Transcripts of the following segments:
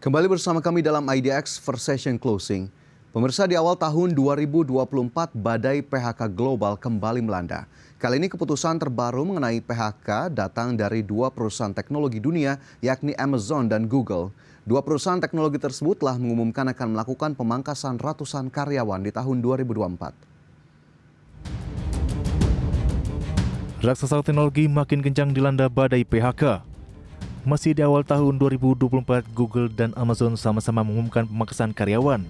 Kembali bersama kami dalam IDX First Session Closing. Pemirsa, di awal tahun 2024, badai PHK global kembali melanda. Kali ini keputusan terbaru mengenai PHK datang dari dua perusahaan teknologi dunia, yakni Amazon dan Google. Dua perusahaan teknologi tersebut telah mengumumkan akan melakukan pemangkasan ratusan karyawan di tahun 2024. Raksasa teknologi makin kencang dilanda badai PHK. Masih di awal tahun 2024, Google dan Amazon sama-sama mengumumkan pemangkasan karyawan.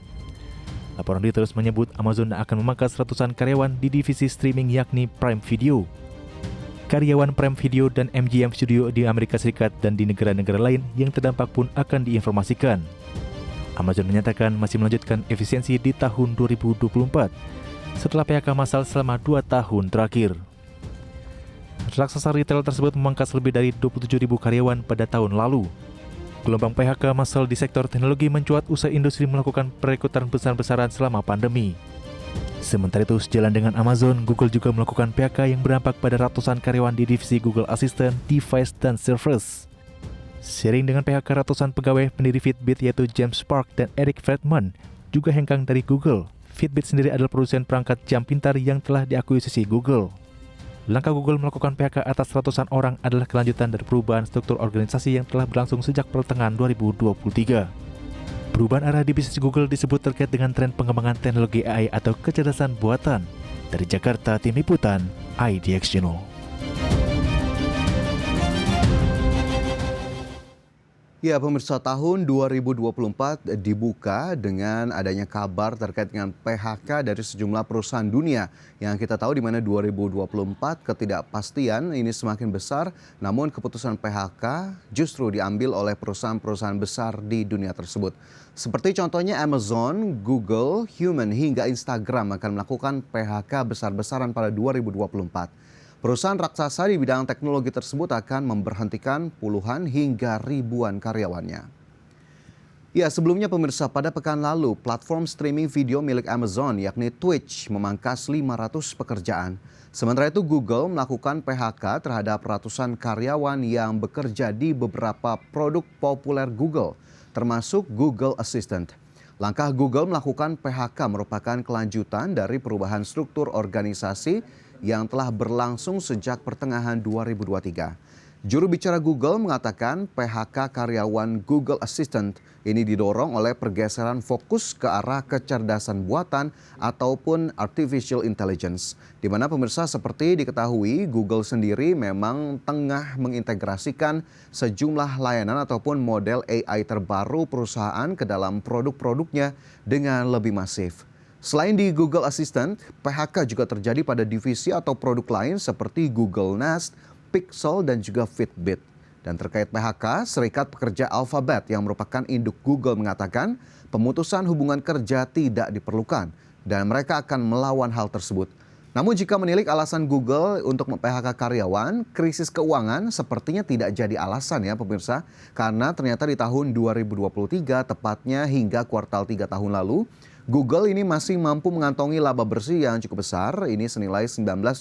Laporan Reuters menyebut Amazon akan memangkas ratusan karyawan di divisi streaming yakni Prime Video. Karyawan Prime Video dan MGM Studio di Amerika Serikat dan di negara-negara lain yang terdampak pun akan diinformasikan. Amazon menyatakan masih melanjutkan efisiensi di tahun 2024 setelah PHK massal selama 2 tahun terakhir. Raksasa retail tersebut memangkas lebih dari 27.000 karyawan pada tahun lalu. Gelombang PHK massal di sektor teknologi mencuat usai industri melakukan perekrutan besar-besaran selama pandemi. Sementara itu, sejalan dengan Amazon, Google juga melakukan PHK yang berdampak pada ratusan karyawan di divisi Google Assistant, Device, dan Service. Seiring dengan PHK ratusan pegawai, pendiri Fitbit yaitu James Park dan Eric Friedman juga hengkang dari Google. Fitbit sendiri adalah produsen perangkat jam pintar yang telah diakuisisi Google. Langkah Google melakukan PHK atas ratusan orang adalah kelanjutan dari perubahan struktur organisasi yang telah berlangsung sejak pertengahan 2023. Perubahan arah di bisnis Google disebut terkait dengan tren pengembangan teknologi AI atau kecerdasan buatan. Dari Jakarta, Tim Liputan, IDX Channel. Ya, pemirsa, tahun 2024 dibuka dengan adanya kabar terkait dengan PHK dari sejumlah perusahaan dunia. Yang kita tahu di mana 2024 ketidakpastian ini semakin besar, namun keputusan PHK justru diambil oleh perusahaan-perusahaan besar di dunia tersebut. Seperti contohnya Amazon, Google, Human hingga Instagram akan melakukan PHK besar-besaran pada 2024. Perusahaan raksasa di bidang teknologi tersebut akan memberhentikan puluhan hingga ribuan karyawannya. Ya, sebelumnya pemirsa, pada pekan lalu platform streaming video milik Amazon yakni Twitch memangkas 500 pekerjaan. Sementara itu Google melakukan PHK terhadap ratusan karyawan yang bekerja di beberapa produk populer Google, termasuk Google Assistant. Langkah Google melakukan PHK merupakan kelanjutan dari perubahan struktur organisasi yang telah berlangsung sejak pertengahan 2023. Juru bicara Google mengatakan PHK karyawan Google Assistant ini didorong oleh pergeseran fokus ke arah kecerdasan buatan ataupun artificial intelligence. Di mana pemirsa, seperti diketahui Google sendiri memang tengah mengintegrasikan sejumlah layanan ataupun model AI terbaru perusahaan ke dalam produk-produknya dengan lebih masif. Selain di Google Assistant, PHK juga terjadi pada divisi atau produk lain seperti Google Nest, Pixel, dan juga Fitbit. Dan terkait PHK, Serikat Pekerja Alphabet yang merupakan induk Google mengatakan pemutusan hubungan kerja tidak diperlukan dan mereka akan melawan hal tersebut. Namun jika menilik alasan Google untuk mem-PHK karyawan, krisis keuangan sepertinya tidak jadi alasan ya pemirsa. Karena ternyata di tahun 2023, tepatnya hingga kuartal 3 tahun lalu, Google ini masih mampu mengantongi laba bersih yang cukup besar, ini senilai 19,7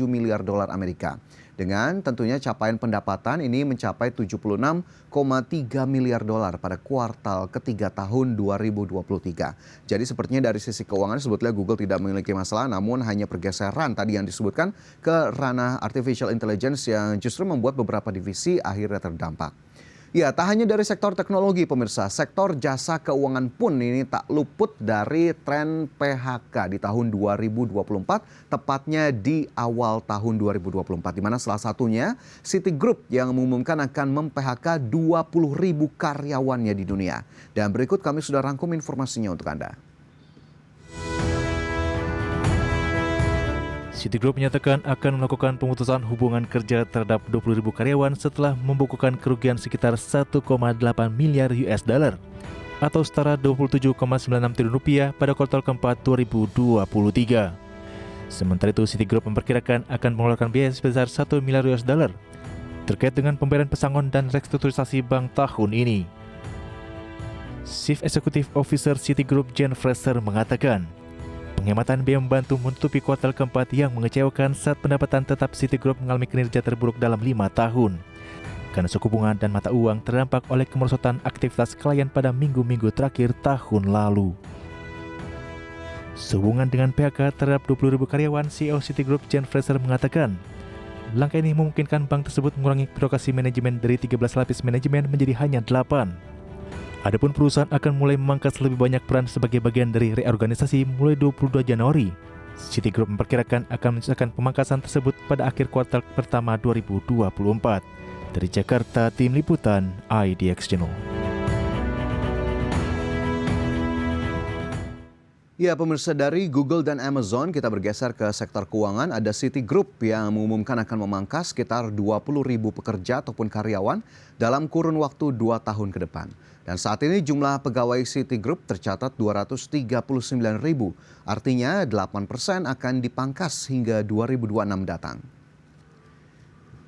miliar dolar Amerika. Dengan tentunya capaian pendapatan ini mencapai 76,3 miliar dolar pada kuartal ketiga tahun 2023. Jadi sepertinya dari sisi keuangan sebetulnya Google tidak memiliki masalah, namun hanya pergeseran tadi yang disebutkan ke ranah artificial intelligence yang justru membuat beberapa divisi akhirnya terdampak. Ya, tak hanya dari sektor teknologi pemirsa, sektor jasa keuangan pun ini tak luput dari tren PHK di tahun 2024, tepatnya di awal tahun 2024. Di mana salah satunya Citigroup yang mengumumkan akan mem-PHK 20.000 karyawannya di dunia. Dan berikut kami sudah rangkum informasinya untuk Anda. Citigroup menyatakan akan melakukan pemutusan hubungan kerja terhadap 20.000 karyawan setelah membukukan kerugian sekitar 1,8 miliar US dollar atau setara 27,96 triliun rupiah pada kuartal keempat 2023. Sementara itu, Citigroup memperkirakan akan mengeluarkan biaya sebesar 1 miliar US dollar terkait dengan pembayaran pesangon dan restrukturisasi bank tahun ini. Chief Executive Officer Citigroup Jane Fraser mengatakan, penghematan biaya membantu menutupi kuartal keempat yang mengecewakan saat pendapatan tetap Citigroup mengalami kinerja terburuk dalam 5 tahun. karena suku bunga dan mata uang terdampak oleh kemerosotan aktivitas klien pada minggu-minggu terakhir tahun lalu. Sehubungan dengan PHK terhadap 20.000 karyawan, CEO Citigroup Jane Fraser mengatakan, langkah ini memungkinkan bank tersebut mengurangi birokrasi manajemen dari 13 lapis manajemen menjadi hanya 8. Adapun perusahaan akan mulai memangkas lebih banyak peran sebagai bagian dari reorganisasi mulai 22 Januari. Citigroup memperkirakan akan menyelesaikan pemangkasan tersebut pada akhir kuartal pertama 2024. Dari Jakarta, Tim Liputan IDX Channel. Ya, pemirsa, dari Google dan Amazon kita bergeser ke sektor keuangan. Ada Citigroup yang mengumumkan akan memangkas sekitar 20.000 pekerja ataupun karyawan dalam kurun waktu 2 tahun ke depan. Dan saat ini jumlah pegawai Citigroup tercatat 239.000. Artinya 8% akan dipangkas hingga 2026 datang.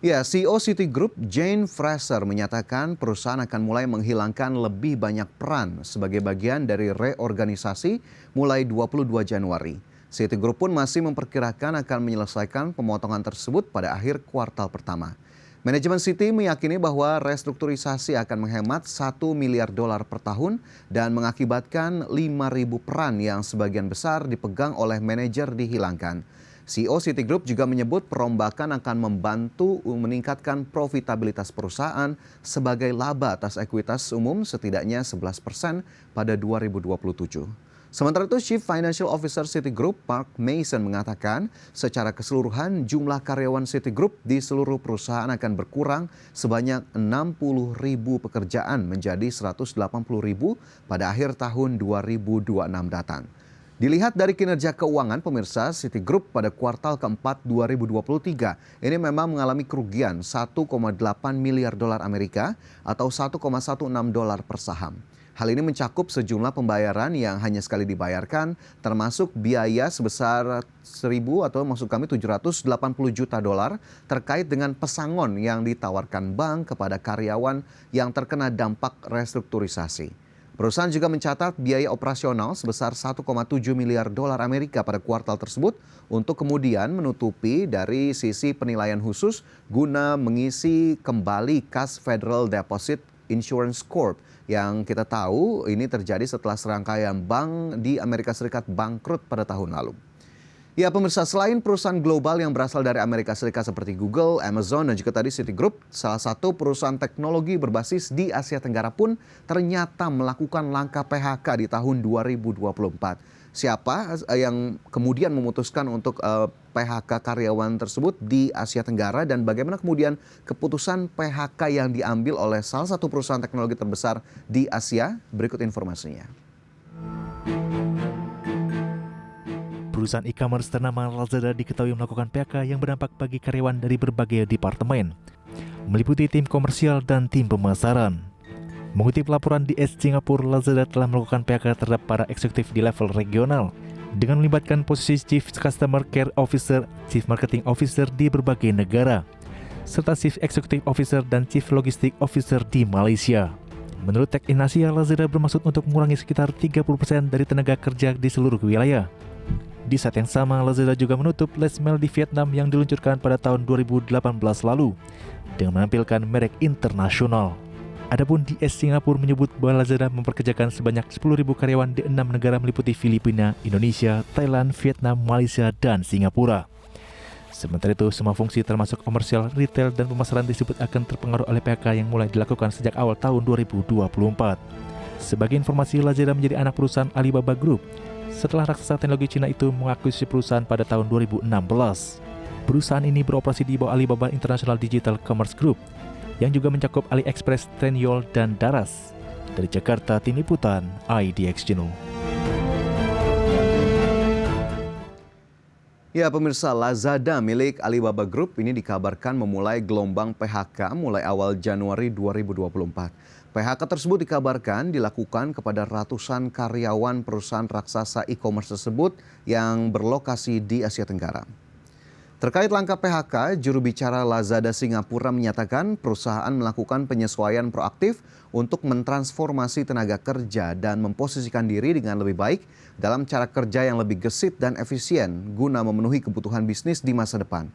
Ya, CEO Citigroup Jane Fraser menyatakan perusahaan akan mulai menghilangkan lebih banyak peran sebagai bagian dari reorganisasi mulai 22 Januari. Citigroup pun masih memperkirakan akan menyelesaikan pemotongan tersebut pada akhir kuartal pertama. Manajemen Citi meyakini bahwa restrukturisasi akan menghemat $1 miliar per tahun dan mengakibatkan 5.000 peran yang sebagian besar dipegang oleh manajer dihilangkan. CEO Citigroup juga menyebut perombakan akan membantu meningkatkan profitabilitas perusahaan sebagai laba atas ekuitas umum setidaknya 11% pada 2027. Sementara itu, Chief Financial Officer Citigroup Mark Mason mengatakan secara keseluruhan jumlah karyawan Citigroup di seluruh perusahaan akan berkurang sebanyak 60.000 pekerjaan menjadi 180.000 pada akhir tahun 2026 datang. Dilihat dari kinerja keuangan, pemirsa, Citigroup pada kuartal keempat 2023 ini memang mengalami kerugian $1,8 miliar Amerika atau $1,16 per saham. Hal ini mencakup sejumlah pembayaran yang hanya sekali dibayarkan, termasuk biaya sebesar $780 juta terkait dengan pesangon yang ditawarkan bank kepada karyawan yang terkena dampak restrukturisasi. Perusahaan juga mencatat biaya operasional sebesar $1,7 miliar Amerika pada kuartal tersebut untuk kemudian menutupi dari sisi penilaian khusus guna mengisi kembali kas Federal Deposit Insurance Corp yang kita tahu ini terjadi setelah serangkaian bank di Amerika Serikat bangkrut pada tahun lalu. Ya, pemirsa, selain perusahaan global yang berasal dari Amerika Serikat seperti Google, Amazon, dan juga tadi Citigroup, salah satu perusahaan teknologi berbasis di Asia Tenggara pun ternyata melakukan langkah PHK di tahun 2024. Siapa yang kemudian memutuskan untuk PHK karyawan tersebut di Asia Tenggara dan bagaimana kemudian keputusan PHK yang diambil oleh salah satu perusahaan teknologi terbesar di Asia? Berikut informasinya. Perusahaan e-commerce ternama Lazada diketahui melakukan PHK yang berdampak bagi karyawan dari berbagai departemen, meliputi tim komersial dan tim pemasaran. Mengutip laporan di Singapura, Lazada telah melakukan PHK terhadap para eksekutif di level regional dengan melibatkan posisi Chief Customer Care Officer, Chief Marketing Officer di berbagai negara, serta Chief Executive Officer dan Chief Logistic Officer di Malaysia. Menurut Tech in Asia, Lazada bermaksud untuk mengurangi sekitar 30% dari tenaga kerja di seluruh wilayah. Di saat yang sama, Lazada juga menutup Last Mile di Vietnam yang diluncurkan pada tahun 2018 lalu dengan menampilkan merek internasional. Adapun di Singapura menyebut bahwa Lazada memperkerjakan sebanyak 10.000 karyawan di 6 negara meliputi Filipina, Indonesia, Thailand, Vietnam, Malaysia, dan Singapura. Sementara itu, semua fungsi termasuk komersial, retail, dan pemasaran disebut akan terpengaruh oleh PHK yang mulai dilakukan sejak awal tahun 2024. Sebagai informasi, Lazada menjadi anak perusahaan Alibaba Group setelah raksasa teknologi Cina itu mengakuisisi perusahaan pada tahun 2016. Perusahaan ini beroperasi di bawah Alibaba International Digital Commerce Group yang juga mencakup AliExpress, Trendyol, dan Daraz. Dari Jakarta, Tim Liputan IDX Channel. Ya, pemirsa, Lazada milik Alibaba Group ini dikabarkan memulai gelombang PHK mulai awal Januari 2024. PHK tersebut dikabarkan dilakukan kepada ratusan karyawan perusahaan raksasa e-commerce tersebut yang berlokasi di Asia Tenggara. Terkait langkah PHK, juru bicara Lazada Singapura menyatakan perusahaan melakukan penyesuaian proaktif untuk mentransformasi tenaga kerja dan memposisikan diri dengan lebih baik dalam cara kerja yang lebih gesit dan efisien guna memenuhi kebutuhan bisnis di masa depan.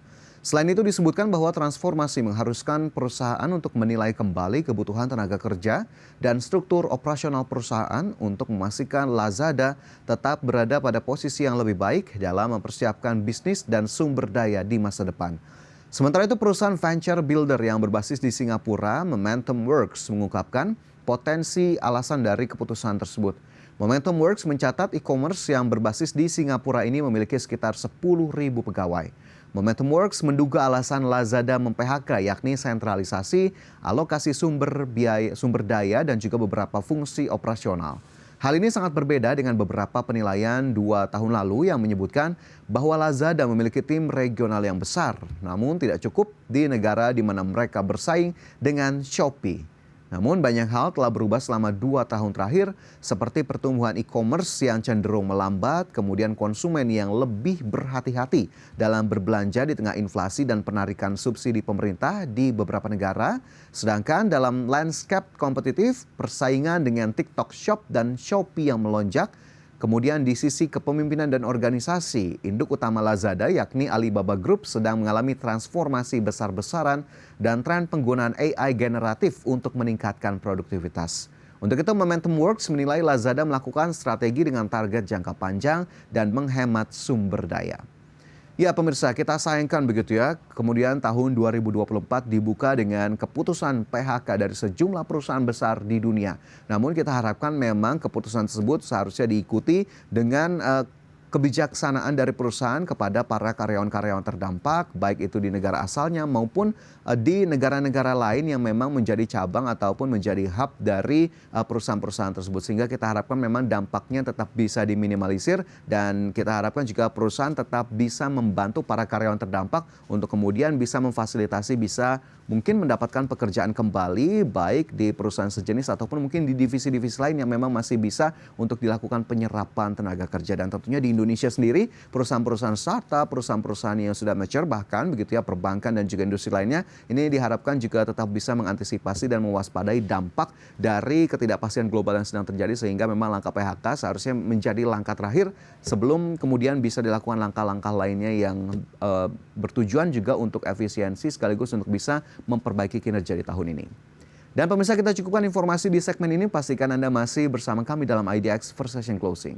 Selain itu disebutkan bahwa transformasi mengharuskan perusahaan untuk menilai kembali kebutuhan tenaga kerja dan struktur operasional perusahaan untuk memastikan Lazada tetap berada pada posisi yang lebih baik dalam mempersiapkan bisnis dan sumber daya di masa depan. Sementara itu perusahaan venture builder yang berbasis di Singapura, Momentum Works, mengungkapkan potensi alasan dari keputusan tersebut. Momentum Works mencatat e-commerce yang berbasis di Singapura ini memiliki sekitar 10.000 pegawai. Momentum Works menduga alasan Lazada mem-PHK yakni sentralisasi, alokasi sumber daya dan juga beberapa fungsi operasional. Hal ini sangat berbeda dengan beberapa penilaian 2 tahun lalu yang menyebutkan bahwa Lazada memiliki tim regional yang besar, namun tidak cukup di negara di mana mereka bersaing dengan Shopee. Namun banyak hal telah berubah selama 2 tahun terakhir, seperti pertumbuhan e-commerce yang cenderung melambat, kemudian konsumen yang lebih berhati-hati dalam berbelanja di tengah inflasi dan penarikan subsidi pemerintah di beberapa negara. Sedangkan dalam landscape kompetitif, persaingan dengan TikTok Shop dan Shopee yang melonjak. Kemudian di sisi kepemimpinan dan organisasi, induk utama Lazada yakni Alibaba Group sedang mengalami transformasi besar-besaran dan tren penggunaan AI generatif untuk meningkatkan produktivitas. Untuk itu Momentum Works menilai Lazada melakukan strategi dengan target jangka panjang dan menghemat sumber daya. Ya pemirsa, kita sayangkan begitu ya, kemudian tahun 2024 dibuka dengan keputusan PHK dari sejumlah perusahaan besar di dunia. Namun kita harapkan memang keputusan tersebut seharusnya diikuti dengan kebijaksanaan dari perusahaan kepada para karyawan-karyawan terdampak, baik itu di negara asalnya maupun di negara-negara lain yang memang menjadi cabang ataupun menjadi hub dari perusahaan-perusahaan tersebut. Sehingga kita harapkan memang dampaknya tetap bisa diminimalisir dan kita harapkan juga perusahaan tetap bisa membantu para karyawan terdampak untuk kemudian bisa memfasilitasi, bisa mungkin mendapatkan pekerjaan kembali baik di perusahaan sejenis ataupun mungkin di divisi-divisi lain yang memang masih bisa untuk dilakukan penyerapan tenaga kerja. Dan tentunya di Indonesia sendiri perusahaan-perusahaan startup, perusahaan-perusahaan yang sudah mature bahkan begitu ya perbankan dan juga industri lainnya ini diharapkan juga tetap bisa mengantisipasi dan mewaspadai dampak dari ketidakpastian global yang sedang terjadi sehingga memang langkah PHK seharusnya menjadi langkah terakhir sebelum kemudian bisa dilakukan langkah-langkah lainnya yang bertujuan juga untuk efisiensi sekaligus untuk bisa memperbaiki kinerja di tahun ini. Dan pemirsa kita cukupkan informasi di segmen ini, pastikan Anda masih bersama kami dalam IDX First Session Closing.